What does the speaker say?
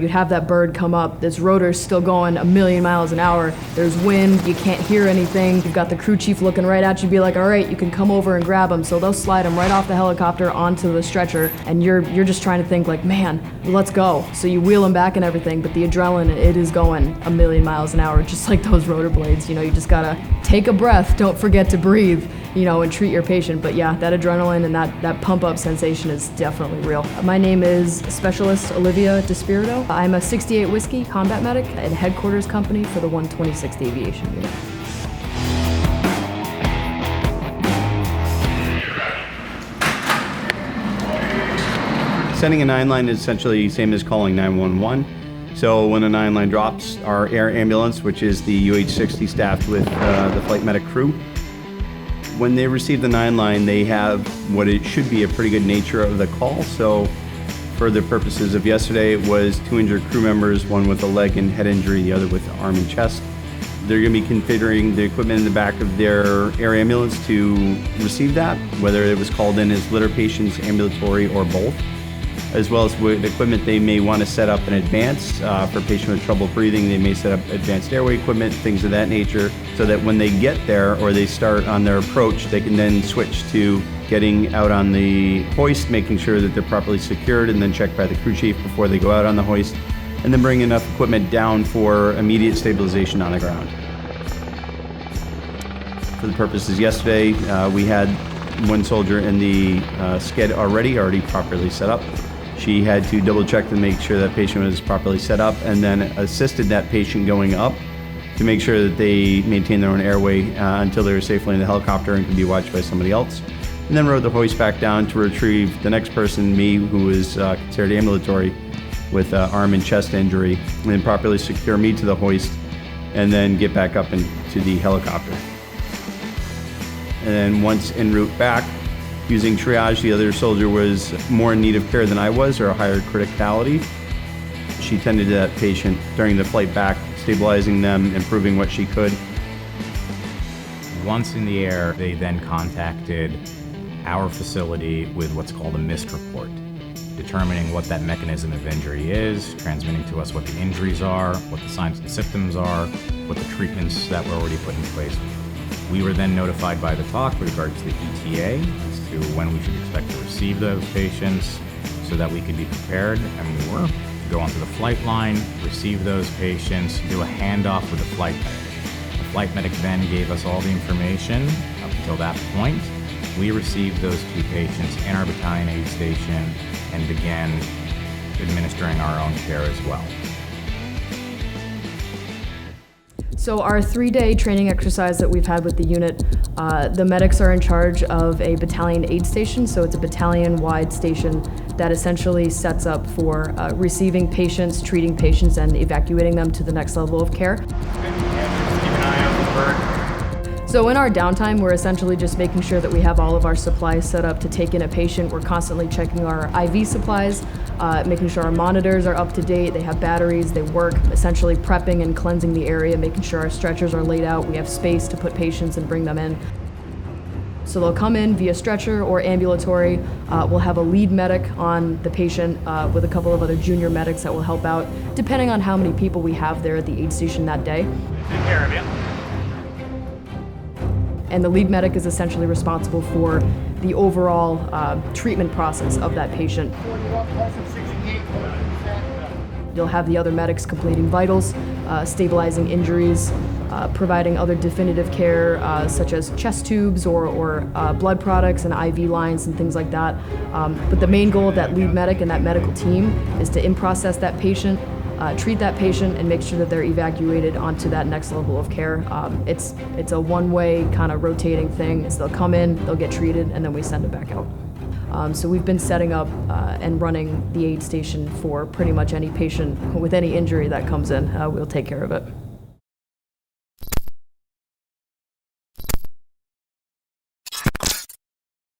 You'd have that bird come up, this rotor's still going a million miles an hour, there's wind, you can't hear anything, you've got the crew chief looking right at you, be like, all right, you can come over and grab him. So they'll slide him right off the helicopter onto the stretcher, and you're just trying to think like, man, let's go. So you wheel him back and everything, but the adrenaline, it is going a million miles an hour, just like those rotor blades. You just gotta take a breath, don't forget to breathe, and treat your patient. But yeah, that adrenaline and that pump up sensation is definitely real. My name is Specialist Olivia DeSpirito. I'm a 68 Whiskey combat medic and headquarters company for the 126th Aviation Unit. Sending a 9-line is essentially the same as calling 911. So when a 9-line drops, our air ambulance, which is the UH-60 staffed with the flight medic crew, when they receive the 9-line, they have what it should be a pretty good nature of the call. So for the purposes of yesterday, it was 2 injured crew members, one with a leg and head injury, the other with the arm and chest. They're going to be configuring the equipment in the back of their air ambulance to receive that, whether it was called in as litter patients, ambulatory, or both, as well as with equipment they may want to set up in advance. For a patient with trouble breathing, they may set up advanced airway equipment, things of that nature, so that when they get there or they start on their approach, they can then switch to getting out on the hoist, making sure that they're properly secured, and then checked by the crew chief before they go out on the hoist, and then bring enough equipment down for immediate stabilization on the ground. For the purposes yesterday, we had one soldier in the sked already properly set up. She had to double check to make sure that patient was properly set up, and then assisted that patient going up to make sure that they maintain their own airway until they were safely in the helicopter and could be watched by somebody else. And then rode the hoist back down to retrieve the next person, me, who was considered ambulatory with arm and chest injury, and then properly secure me to the hoist, and then get back up into the helicopter. And then once en route back, using triage, the other soldier was more in need of care than I was, or a higher criticality. She tended to that patient during the flight back, stabilizing them, improving what she could. Once in the air, they then contacted our facility with what's called a MIST report, determining what that mechanism of injury is, transmitting to us what the injuries are, what the signs and symptoms are, what the treatments that were already put in place. We were then notified by the TOC with regard to the ETA as to when we should expect to receive those patients so that we could be prepared, and we were, to go onto the flight line, receive those patients, do a handoff with the flight medic. The flight medic then gave us all the information up until that point. We received those 2 patients in our battalion aid station and began administering our own care as well. So our 3-day training exercise that we've had with the unit, the medics are in charge of a battalion aid station. So it's a battalion-wide station that essentially sets up for receiving patients, treating patients, and evacuating them to the next level of care. Keep an eye out for the bird. So in our downtime, we're essentially just making sure that we have all of our supplies set up to take in a patient. We're constantly checking our IV supplies, making sure our monitors are up to date, they have batteries, they work, essentially prepping and cleansing the area, making sure our stretchers are laid out, we have space to put patients and bring them in. So they'll come in via stretcher or ambulatory. We'll have a lead medic on the patient with a couple of other junior medics that will help out, depending on how many people we have there at the aid station that day. Take care of you. And the lead medic is essentially responsible for the overall treatment process of that patient. You'll have the other medics completing vitals, stabilizing injuries, providing other definitive care such as chest tubes or blood products and IV lines and things like that. But the main goal of that lead medic and that medical team is to in-process that patient, treat that patient, and make sure that they're evacuated onto that next level of care. It's a one-way kind of rotating thing. So they'll come in, they'll get treated, and then we send them back out. So we've been setting up and running the aid station for pretty much any patient with any injury that comes in. We'll take care of it.